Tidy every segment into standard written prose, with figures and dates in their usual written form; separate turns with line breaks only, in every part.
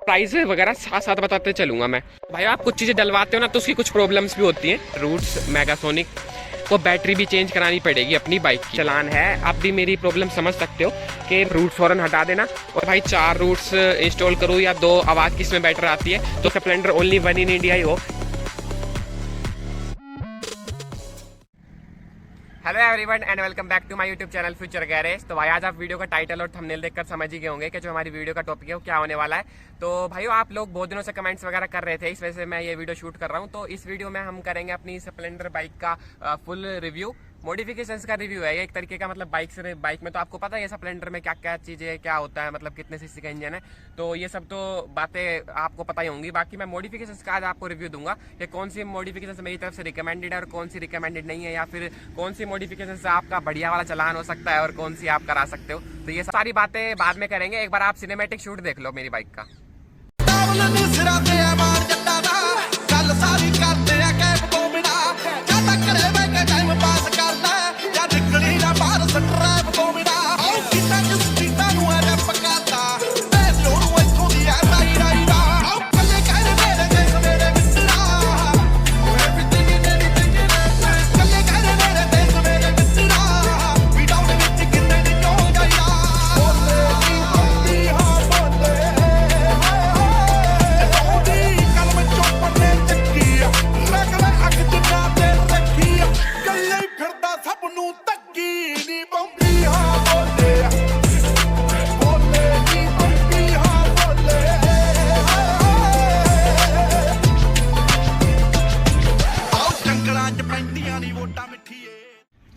Price वगैरह साथ साथ बताते चलूंगा मैं। भाई आप कुछ चीज़ें डलवाते हो ना तो उसकी कुछ प्रॉब्लम्स भी होती हैं। रूट्स मेगासोनिक को बैटरी भी चेंज करानी पड़ेगी अपनी बाइक की। चलान है, आप भी मेरी प्रॉब्लम समझ सकते हो कि रूट्स हॉर्न हटा देना और भाई 4 रूट्स इंस्टॉल करूँ या 2 आवाज़ किस में बेटर आती है। तो Splendor only one in India ही हो। Hello everyone and welcome back to my YouTube channel Future Garage. तो भाई आज आप वीडियो का टाइटल और थंबनेल देखकर समझ ही गए होंगे कि जो हमारी वीडियो का टॉपिक है वो क्या होने वाला है। तो भाइयों आप लोग बहुत दिनों से कमेंट्स वगैरह कर रहे थे, इस वजह से मैं ये वीडियो शूट कर रहा हूँ। तो इस वीडियो में हम करेंगे अपनी स्प्लेंडर बाइक का फुल रिव्यू, मॉडिफिकेशंस का रिव्यू है ये एक तरीके का। मतलब बाइक में तो आपको पता है स्प्लेंडर में क्या क्या चीज़ें क्या होता है, मतलब कितने सीसी का इंजन है, तो ये सब तो बातें आपको पता ही होंगी। बाकी मैं मॉडिफिकेशंस का आज आपको रिव्यू दूंगा कि कौन सी मॉडिफिकेशंस मेरी तरफ से रिकमेंडेड है और कौन सी रिकमेंडेड नहीं है, या फिर कौन सी मॉडिफिकेशन से आपका बढ़िया वाला चलान हो सकता है और कौन सी आप करा सकते हो। तो ये सारी बातें बाद में करेंगे, एक बार आप सिनेमैटिक शूट देख लो मेरी बाइक का।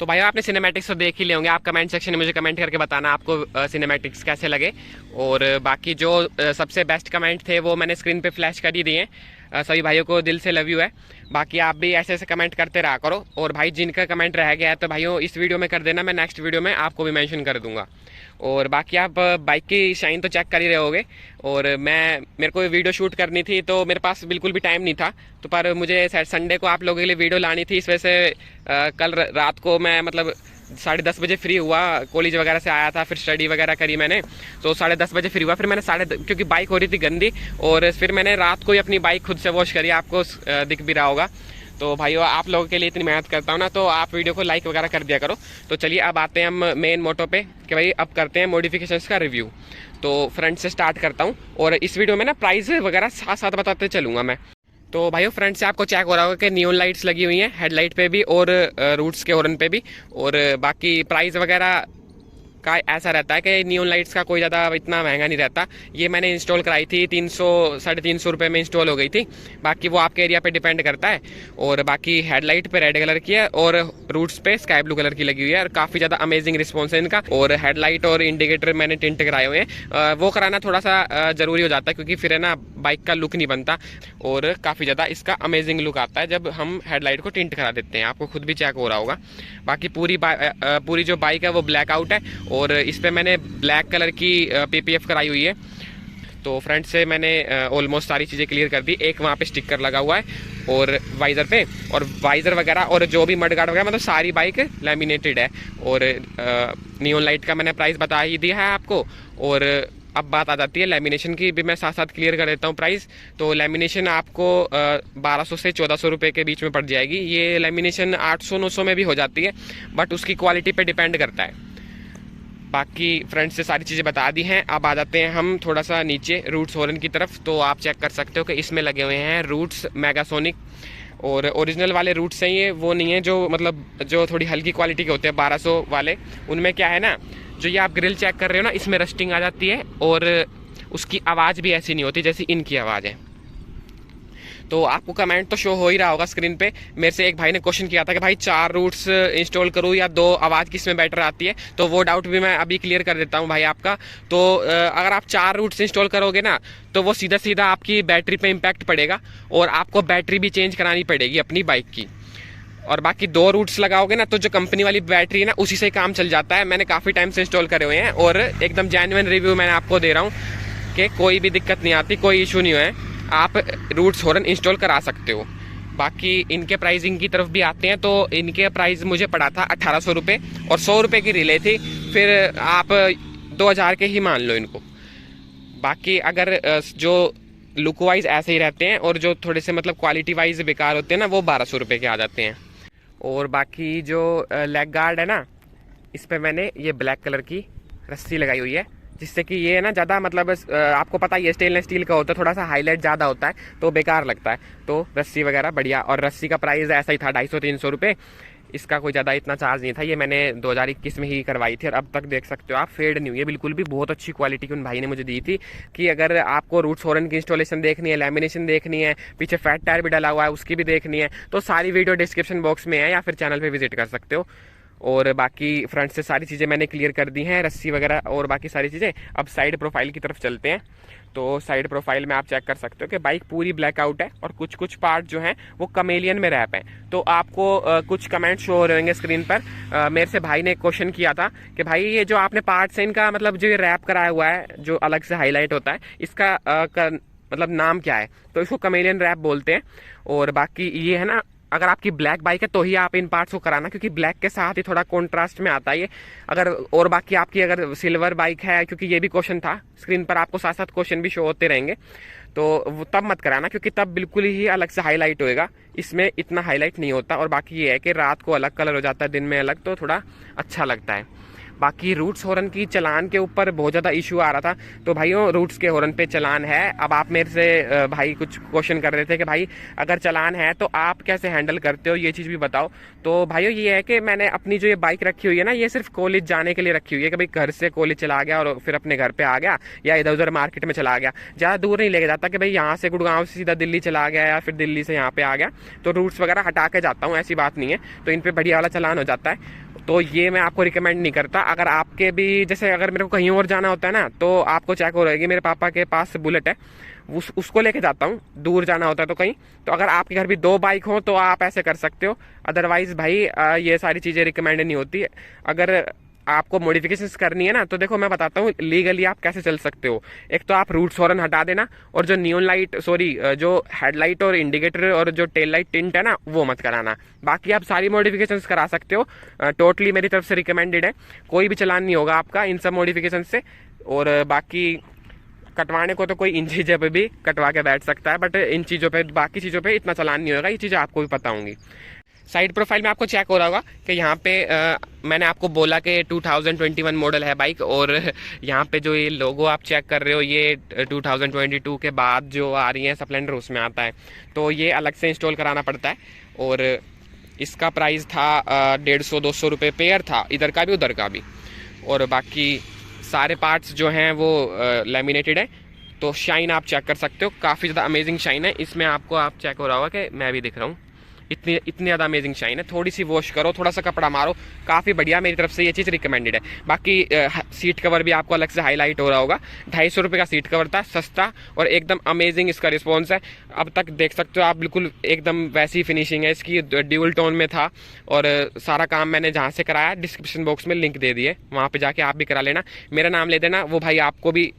तो भाई आपने सिनेमैटिक्स तो देख ही ले होंगे, आप कमेंट सेक्शन में मुझे कमेंट करके बताना आपको सिनेमैटिक्स कैसे लगे। और बाकी जो सबसे बेस्ट कमेंट थे वो मैंने स्क्रीन पे फ्लैश कर ही दिए हैं। सभी भाइयों को दिल से लव यू है। बाकी आप भी ऐसे ऐसे कमेंट करते रहा करो। और भाई जिनका कमेंट रह गया है तो भाइयों इस वीडियो में कर देना, मैं नेक्स्ट वीडियो में आपको भी मेंशन कर दूंगा। और बाकी आप बाइक की शाइन तो चेक कर ही रहे होगे। और मेरे को वीडियो शूट करनी थी तो मेरे पास बिल्कुल भी टाइम नहीं था, तो पर मुझे संडे को आप लोगों के लिए वीडियो लानी थी। इस वजह से कल रात को मैं मतलब 10:30 बजे फ्री हुआ, कॉलेज वगैरह से आया था, फिर स्टडी वगैरह करी मैंने, तो 10:30 बजे फ्री हुआ। फिर मैंने क्योंकि बाइक हो रही थी गंदी, और फिर मैंने रात को ही अपनी बाइक खुद से वॉश करी, आपको दिख भी रहा होगा। तो भाइयों आप लोगों के लिए इतनी मेहनत करता हूँ ना, तो आप वीडियो को लाइक वगैरह कर दिया करो। तो चलिए अब आते हैं हम मेन मोटो पे कि भाई अब करते हैं मॉडिफिकेशंस का रिव्यू। तो फ्रंट से स्टार्ट करता हूँ और इस वीडियो में ना प्राइस वगैरह साथ साथ बताते चलूँगा मैं। तो भाइयों फ्रंट से आपको चेक हो रहा होगा कि नियॉन लाइट्स लगी हुई हैं हेडलाइट पे भी और रूट्स के हॉर्न पे भी। और बाकी प्राइस वगैरह का ऐसा रहता है कि नियॉन लाइट्स का कोई ज़्यादा इतना महंगा नहीं रहता। ये मैंने इंस्टॉल कराई थी 300-350 रुपये में इंस्टॉल हो गई थी। बाकी वो आपके एरिया पे डिपेंड करता है। और बाकी हेडलाइट पे रेड कलर की है और रूट्स पे स्काई ब्लू कलर की लगी हुई है, और काफ़ी ज़्यादा अमेजिंग रिस्पॉन्स है इनका। और हेडलाइट और इंडिकेटर मैंने टिंट कराए हुए हैं, वो कराना थोड़ा सा ज़रूरी हो जाता है क्योंकि फिर है ना बाइक का लुक नहीं बनता, और काफ़ी ज़्यादा इसका अमेजिंग लुक आता है जब हम हेडलाइट को टिंट करा देते हैं। आपको खुद भी चेक हो रहा होगा। बाकी पूरी जो बाइक है वो ब्लैक आउट है, और इस पर मैंने ब्लैक कलर की पीपीएफ कराई हुई है। तो फ्रंट से मैंने ऑलमोस्ट सारी चीज़ें क्लियर कर दी। एक वहाँ पे स्टिकर लगा हुआ है और वाइज़र पे, और वाइज़र वगैरह और जो भी मड गार्ड वगैरह, मतलब सारी बाइक लैमिनेटेड है। और नियॉन लाइट का मैंने प्राइस बता ही दिया है आपको। और अब बात आ जाती है लेमिनेशन की, भी मैं साथ साथ क्लियर कर देता हूँ प्राइस। तो लेमिनेशन आपको 1200 से 1400 रुपये के बीच में पड़ जाएगी। ये लेमिनेशन 800-900 में भी हो जाती है, बट उसकी क्वालिटी पे डिपेंड करता है। बाकी फ्रंट से सारी चीज़ें बता दी हैं। अब आ जाते हैं हम थोड़ा सा नीचे रूट्स हॉर्न की तरफ। तो आप चेक कर सकते हो कि इसमें लगे हुए हैं रूट्स मेगासोनिक, और ओरिजिनल वाले रूट्स हैं ये, वो नहीं है जो मतलब जो थोड़ी हल्की क्वालिटी के होते हैं 1200 वाले। उनमें क्या है ना, जो ये आप ग्रिल चेक कर रहे हो ना, इसमें रस्टिंग आ जाती है और उसकी आवाज़ भी ऐसी नहीं होती जैसी इनकी आवाज़ है। तो आपको कमेंट तो शो हो ही रहा होगा स्क्रीन पे। मेरे से एक भाई ने क्वेश्चन किया था कि भाई 4 रूट्स इंस्टॉल करूँ या 2 आवाज़ किस में बेटर आती है, तो वो डाउट भी मैं अभी क्लियर कर देता हूँ भाई आपका। तो अगर आप 4 रूट्स इंस्टॉल करोगे ना, तो वो सीधा सीधा आपकी बैटरी पे इम्पैक्ट पड़ेगा और आपको बैटरी भी चेंज करानी पड़ेगी अपनी बाइक की। और बाकी 2 रूट्स लगाओगे ना, तो जो कंपनी वाली बैटरी है ना उसी से काम चल जाता है। मैंने काफ़ी टाइम से इंस्टॉल करे हुए हैं और एकदम जेन्युइन रिव्यू मैंने आपको दे रहा हूँ कि कोई भी दिक्कत नहीं आती, कोई इशू नहीं है, आप रूट्स हॉर्न इंस्टॉल करा सकते हो। बाकी इनके प्राइसिंग की तरफ भी आते हैं। तो इनके प्राइस मुझे पड़ा था 1800 रुपये, और 100 रुपये की रिले थी। फिर आप 2000 के ही मान लो इनको। बाकी अगर जो लुक वाइज ऐसे ही रहते हैं और जो थोड़े से मतलब क्वालिटी वाइज बेकार होते हैं ना, वो 1200 रुपये के आ जाते हैं। और बाकी जो लेग गार्ड है ना, इस पर मैंने ये ब्लैक कलर की रस्सी लगाई हुई है, जिससे कि ये ना ज़्यादा मतलब आपको पता ही है स्टेनलेस स्टील का होता है, थोड़ा सा हाईलाइट ज़्यादा होता है तो बेकार लगता है। तो रस्सी वगैरह बढ़िया, और रस्सी का प्राइस ऐसा ही था 250-300 रुपये। इसका कोई ज़्यादा इतना चार्ज नहीं था, ये मैंने 2021 में ही करवाई थी और अब तक देख सकते हो आप फेड नहीं हुई है बिल्कुल भी। बहुत अच्छी क्वालिटी की उन भाई ने मुझे दी थी कि अगर आपको रूट्स हॉर्न की इंस्टॉलेशन देखनी है, लैमिनेशन देखनी है, पीछे फैट टायर भी डला हुआ है उसकी भी देखनी है, तो सारी वीडियो डिस्क्रिप्शन बॉक्स में है या फिर चैनल पर विजिट कर सकते हो। और बाकी फ्रंट से सारी चीज़ें मैंने क्लियर कर दी हैं, रस्सी वगैरह और बाकी सारी चीज़ें। अब साइड प्रोफाइल की तरफ चलते हैं। तो साइड प्रोफाइल में आप चेक कर सकते हो कि बाइक पूरी ब्लैकआउट है और कुछ कुछ पार्ट जो हैं वो कमेलियन में रैप हैं। तो आपको कुछ कमेंट शो हो रहे होंगे स्क्रीन पर। मेरे से भाई ने क्वेश्चन किया था कि भाई ये जो आपने पार्ट्स हैं इनका मतलब जो ये रैप कराया हुआ है जो अलग से हाईलाइट होता है, इसका मतलब नाम क्या है? तो इसको कमेलियन रैप बोलते हैं। और बाकी ये है ना, अगर आपकी ब्लैक बाइक है तो ही आप इन पार्ट्स को कराना, क्योंकि ब्लैक के साथ ही थोड़ा कॉन्ट्रास्ट में आता है ये। अगर और बाकी आपकी अगर सिल्वर बाइक है, क्योंकि ये भी क्वेश्चन था स्क्रीन पर, आपको साथ साथ क्वेश्चन भी शो होते रहेंगे, तो वो तब मत कराना क्योंकि तब बिल्कुल ही अलग से हाईलाइट होएगा, इसमें इतना हाईलाइट नहीं होता। और बाकी ये है कि रात को अलग कलर हो जाता है, दिन में अलग, तो थोड़ा अच्छा लगता है। बाकी रूट्स हॉर्न की चलान के ऊपर बहुत ज़्यादा इशू आ रहा था, तो भाइयों रूट्स के हॉर्न पे चलान है। अब आप मेरे से भाई कुछ क्वेश्चन कर रहे थे कि भाई अगर चलान है तो आप कैसे हैंडल करते हो, ये चीज़ भी बताओ। तो भाइयों ये है कि मैंने अपनी जो ये बाइक रखी हुई है ना, ये सिर्फ कॉलेज जाने के लिए रखी हुई है कि भाई घर से कॉलेज चला गया और फिर अपने घर पर आ गया, या इधर उधर मार्केट में चला गया, ज़्यादा दूर नहीं लेके जाता कि भाई यहाँ से गुड़गांव से सीधा दिल्ली चला गया या फिर दिल्ली से यहाँ पे आ गया, तो रूट्स वगैरह हटा के जाता हूँ, ऐसी बात नहीं है। तो इन पर बढ़िया वाला चलान हो जाता है। तो ये मैं आपको रिकमेंड नहीं करता। अगर आपके भी जैसे अगर मेरे को कहीं और जाना होता है ना, तो आपको चेक हो रहेगी, मेरे पापा के पास बुलेट है, उसको लेके जाता हूँ दूर जाना होता है तो कहीं। तो अगर आपके घर भी 2 बाइक हो तो आप ऐसे कर सकते हो, अदरवाइज भाई ये सारी चीज़ें रिकमेंड नहीं होती। अगर आपको मॉडिफिकेशंस करनी है ना, तो देखो मैं बताता हूँ लीगली आप कैसे चल सकते हो। एक तो आप रूट्स हॉर्न हटा देना, और जो नियॉन लाइट जो हेडलाइट और इंडिकेटर और जो टेल लाइट टिंट है ना, वो मत कराना। बाकी आप सारी मॉडिफिकेशंस करा सकते हो, टोटली मेरी तरफ से रिकमेंडेड है, कोई भी चलान नहीं होगा आपका इन सब मॉडिफिकेशन से। और बाकी कटवाने को तो कोई इन चीज़ों पे भी कटवा के बैठ सकता है, बट इन चीज़ों पे बाकी चीज़ों पे इतना चलान नहीं होगा, ये चीज़ें आपको भी पता होंगी। साइड प्रोफाइल में आपको चेक हो रहा होगा कि यहाँ पे मैंने आपको बोला कि 2021 मॉडल है बाइक, और यहाँ पे जो ये लोगो आप चेक कर रहे हो ये 2022 के बाद जो आ रही है स्प्लेंडर उसमें आता है, तो ये अलग से इंस्टॉल कराना पड़ता है। और इसका प्राइस था 150-200 रुपये पेयर था, इधर का भी उधर का भी। और बाकी सारे पार्ट्स जो हैं वो लेमिनेटेड है, तो शाइन आप चेक कर सकते हो, काफ़ी ज़्यादा अमेजिंग शाइन है इसमें। आपको आप चेक हो रहा होगा कि मैं भी दिख रहा हूँ, इतनी ज़्यादा अमेजिंग शाइन है। थोड़ी सी वॉश करो, थोड़ा सा कपड़ा मारो, काफ़ी बढ़िया, मेरी तरफ से ये चीज़ रिकमेंडेड है। बाकी सीट कवर भी आपको अलग से हाईलाइट हो रहा होगा, 250 रुपये का सीट कवर था, सस्ता और एकदम अमेजिंग इसका रिस्पॉन्स है। अब तक देख सकते हो आप, बिल्कुल एकदम वैसी फिनिशिंग है इसकी, ड्यूल टोन में था। और सारा काम मैंने जहाँ से कराया डिस्क्रिप्शन बॉक्स में लिंक दे दिए, वहाँ पर जाके आप भी करा लेना, मेरा नाम ले देना, वो भाई आपको भी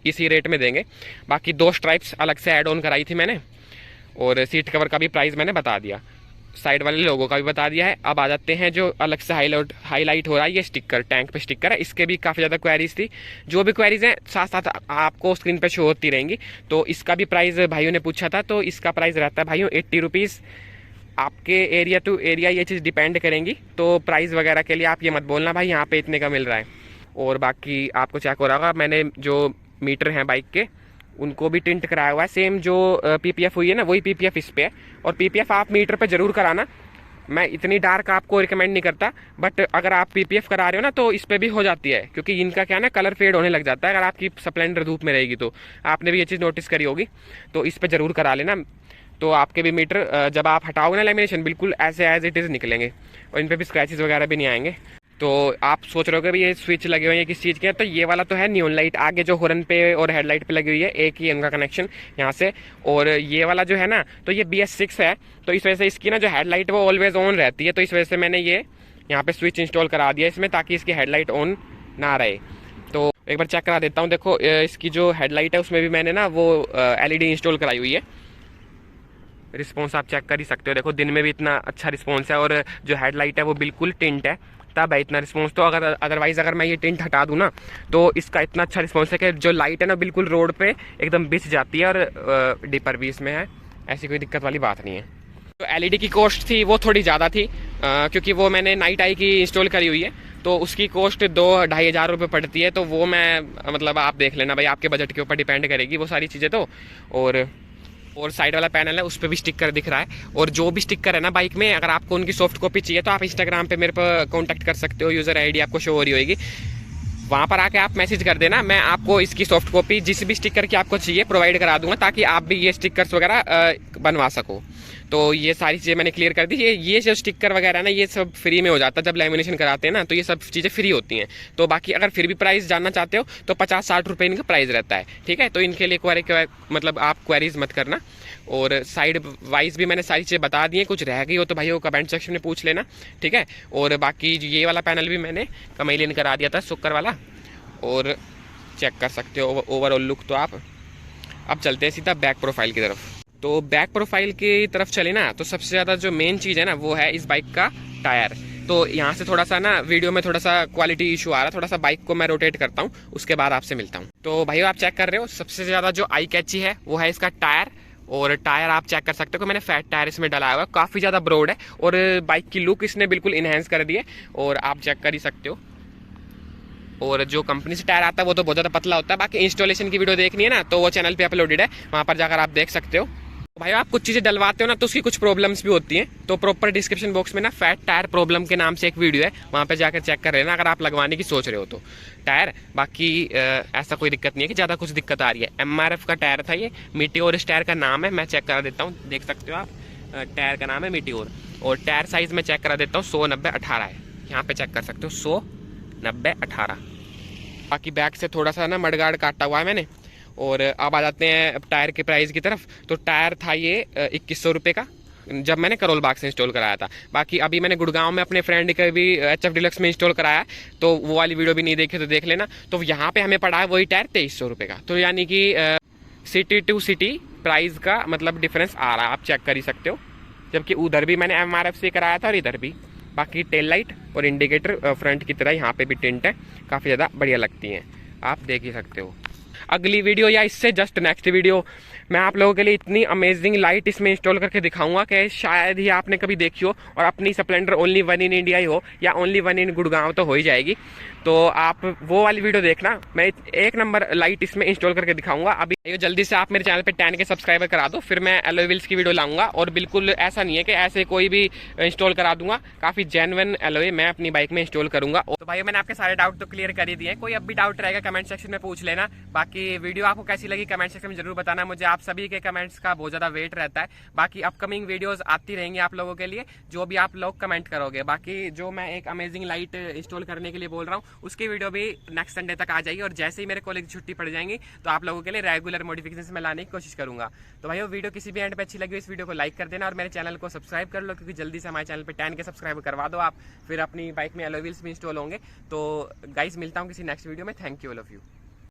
इसी रेट में देंगे। बाकी 2 स्ट्राइप्स अलग से ऐड ऑन कराई थी मैंने, और सीट कवर का भी प्राइस मैंने बता दिया, साइड वाले लोगों का भी बता दिया है। अब आ जाते हैं जो अलग से हाईलाइट हो रहा है, ये स्टिकर, टैंक पे स्टिकर है, इसके भी काफ़ी ज़्यादा क्वेरीज थी। जो भी क्वेरीज हैं साथ साथ आपको स्क्रीन पे शो होती रहेंगी। तो इसका भी प्राइस भाइयों ने पूछा था, तो इसका प्राइस रहता है भाइयों 80 रुपीज़। आपके एरिया टू एरिया ये चीज़ डिपेंड करेंगी, तो प्राइस वगैरह के लिए आप ये मत बोलना भाई यहाँ पे इतने का मिल रहा है। और बाकी आपको चेक हो रहा होगा, मैंने जो मीटर हैं बाइक के उनको भी टिंट कराया हुआ है, सेम जो पीपीएफ हुई है ना वही पीपीएफ इस पे है। और पीपीएफ आप मीटर पे ज़रूर कराना, मैं इतनी डार्क आपको रिकमेंड नहीं करता, बट अगर आप पीपीएफ करा रहे हो ना तो इस पे भी हो जाती है, क्योंकि इनका क्या है ना, कलर फेड होने लग जाता है अगर आपकी स्प्लेंडर धूप में रहेगी। तो आपने भी ये चीज़ नोटिस करी होगी, तो इस पर ज़रूर करा लेना। तो आपके भी मीटर जब आप हटाओगे ना लेमिनेशन, बिल्कुल ऐसे एज इट इज़ निकलेंगे, और इन पर भी स्क्रैचेस वगैरह भी नहीं आएंगे। तो आप सोच रहे हो कि ये स्विच लगे हुए हैं किस चीज़ के, तो ये वाला तो है नियॉन लाइट, आगे जो हॉर्न पे और हेडलाइट पे लगी हुई है, एक ही इनका कनेक्शन यहाँ से। और ये वाला जो है ना, तो ये BS6 है, तो इस वजह से इसकी ना जो हेडलाइट वो ऑलवेज ऑन रहती है, तो इस वजह से मैंने ये यहाँ पे स्विच इंस्टॉल करा दिया इसमें, ताकि इसकी हेडलाइट ऑन ना रहे। तो एक बार चेक करा देता हूँ, देखो इसकी जो हेडलाइट है उसमें भी मैंने ना वो LED इंस्टॉल कराई हुई है। रिस्पॉन्स आप चेक कर ही सकते हो, देखो दिन में भी इतना अच्छा रिस्पॉन्स है, और जो हेडलाइट है वो बिल्कुल टिंट है, देता है भाई इतना रिस्पॉन्स। तो अगर अदरवाइज़ अगर मैं ये टिंट हटा दूँ ना तो इसका इतना अच्छा रिस्पॉन्स है कि जो लाइट है ना बिल्कुल रोड पे एकदम बिछ जाती है, और डिपर भी इसमें है, ऐसी कोई दिक्कत वाली बात नहीं है। तो एलईडी की कॉस्ट थी वो थोड़ी ज़्यादा थी, क्योंकि वो मैंने नाइट आई की इंस्टॉल करी हुई है, तो उसकी कॉस्ट 2-2.5 हज़ार रुपये पड़ती है। तो वो मैं मतलब आप देख लेना भाई, आपके बजट के ऊपर डिपेंड करेगी वो सारी चीज़ें। तो और साइड वाला पैनल है उस पर भी स्टिकर दिख रहा है, और जो भी स्टिकर है ना बाइक में, अगर आपको उनकी सॉफ्ट कॉपी चाहिए तो आप इंस्टाग्राम पे मेरे पर कांटेक्ट कर सकते हो, यूज़र आईडी आपको शो हो रही होगी, वहाँ पर आके आप मैसेज कर देना, मैं आपको इसकी सॉफ्ट कॉपी जिस भी स्टिकर की आपको चाहिए प्रोवाइड करा दूंगा, ताकि आप भी ये स्टिकर्स वगैरह बनवा सको। तो ये सारी चीज़ें मैंने क्लियर कर दी। ये जो स्टिकर वगैरह ना ये सब फ्री में हो जाता है जब लैमिनेशन कराते हैं ना, तो ये सब चीज़ें फ्री होती हैं। तो बाकी अगर फिर भी प्राइस जानना चाहते हो तो 50-60 रुपये इनका प्राइस रहता है, ठीक है। तो इनके लिए मतलब आप क्वेरीज मत करना। और साइड वाइज भी मैंने सारी चीज़ें बता दी हैं, कुछ रह गई हो तो भाई वो कमेंट सेक्शन में पूछ लेना, ठीक है। और बाकी ये वाला पैनल भी मैंने कमैलियन करा दिया था सुक्कर वाला, और चेक कर सकते हो ओवरऑल लुक। तो आप अब चलते हैं सीधा बैक प्रोफाइल की तरफ। तो बैक प्रोफाइल की तरफ चले ना तो सबसे ज़्यादा जो मेन चीज़ है ना वो है इस बाइक का टायर। तो यहाँ से थोड़ा सा ना वीडियो में थोड़ा सा क्वालिटी इशू आ रहा है, थोड़ा सा बाइक को मैं रोटेट करता हूँ, उसके बाद आपसे मिलता हूँ। तो भाई आप चेक कर रहे हो सबसे ज़्यादा जो आई कैची है वो है इसका टायर। और टायर आप चेक कर सकते हो कि मैंने फैट टायर इसमें डलाया हुआ है, काफ़ी ज़्यादा ब्रॉड है, और बाइक की लुक इसने बिल्कुल इन्हेंस कर दी है, और आप चेक कर ही सकते हो। और जो कंपनी से टायर आता है वो तो बहुत ज़्यादा पतला होता है। बाकी इंस्टॉलेशन की वीडियो देखनी है ना तो वो चैनल पे अपलोडेड है, वहाँ पर जाकर आप देख सकते हो। भाई आप कुछ चीज़ें डलवाते हो ना तो उसकी कुछ प्रॉब्लम्स भी होती हैं, तो प्रॉपर डिस्क्रिप्शन बॉक्स में ना फैट टायर प्रॉब्लम के नाम से एक वीडियो है, वहाँ पे जाकर चेक कर लेना अगर आप लगवाने की सोच रहे हो तो टायर। बाकी ऐसा कोई दिक्कत नहीं है कि ज़्यादा कुछ दिक्कत आ रही है। MRF का टायर था ये, मीटियोर इस टायर का नाम है, मैं चेक करा देता हूँ, देख सकते हो आप, टायर का नाम है मीटियोर। और टायर साइज़ में चेक करा देता हूँ, 100/90/18 है, यहाँ पर चेक कर सकते हो 100/90/18। बाकी बैक से थोड़ा सा ना मडगार्ड काटा हुआ है मैंने। और अब आ जाते हैं टायर के प्राइस की तरफ। तो टायर था ये 2100 रुपये का जब मैंने करोल बाग से इंस्टॉल कराया था। बाकी अभी मैंने गुड़गांव में अपने फ्रेंड का भी HF डिलक्स में इंस्टॉल कराया, तो वो वाली वीडियो भी नहीं देखी तो देख लेना। तो यहाँ पे हमें पड़ा है वही टायर 2300 रुपये का। तो यानी कि सिटी टू सिटी प्राइस का मतलब डिफरेंस आ रहा है, आप चेक कर ही सकते हो। जबकि उधर भी मैंने MRF से कराया था और इधर भी। बाकी टेल लाइट और इंडिकेटर फ्रंट की तरह यहाँ पे भी टिंट है, काफ़ी ज़्यादा बढ़िया लगती हैं, आप देख ही सकते हो। अगली वीडियो या इससे जस्ट नेक्स्ट वीडियो मैं आप लोगों के लिए इतनी अमेजिंग लाइट इसमें इंस्टॉल करके दिखाऊंगा कि शायद ही आपने कभी देखी हो। और अपनी Splendor only one in India ही हो या ओनली वन इन गुड़गांव तो हो ही जाएगी। तो आप वो वाली वीडियो देखना, मैं एक नंबर लाइट इसमें इंस्टॉल करके दिखाऊंगा। अभी जल्दी से आप मेरे चैनल पे 10 के सब्सक्राइबर करा दो, फिर मैं एलॉय व्हील्स की वीडियो लाऊंगा। और बिल्कुल ऐसा नहीं है कि ऐसे कोई भी इंस्टॉल करा दूंगा, काफ़ी जेन्युइन एलॉय मैं अपनी बाइक में इंस्टॉल करूंगा। तो भाई मैंने आपके सारे डाउट तो क्लियर कर ही दिए, कोई अब भी डाउट रहेगा कमेंट सेक्शन में पूछ लेना। बाकी वीडियो आपको कैसी लगी कमेंट सेक्शन में जरूर बताना, मुझे आप सभी के कमेंट्स का बहुत ज़्यादा वेट रहता है। बाकी अपकमिंग वीडियोज़ आती रहेंगी आप लोगों के लिए, जो भी आप लोग कमेंट करोगे। बाकी जो मैं एक अमेजिंग लाइट इंस्टॉल करने के लिए बोल रहा हूँ उसकी वीडियो भी नेक्स्ट संडे तक आ जाएगी। और जैसे ही मेरे कॉलेज की छुट्टी पड़ जाएंगी तो आप लोगों के लिए रेगुलर मॉडिफिकेशन में लाने की कोशिश करूंगा। तो भाई वो वीडियो किसी भी एंड पे अच्छी लगी इस वीडियो को लाइक कर देना और मेरे चैनल को सब्सक्राइब कर लो, क्योंकि जल्दी से हमारे चैनल पे 10 के सब्सक्राइब करवा दो आप, फिर अपनी बाइक में एलॉय व्हील्स भी इंस्टॉल होंगे। तो गाइस मिलता हूँ किसी नेक्स्ट वीडियो में। Thank you all of you.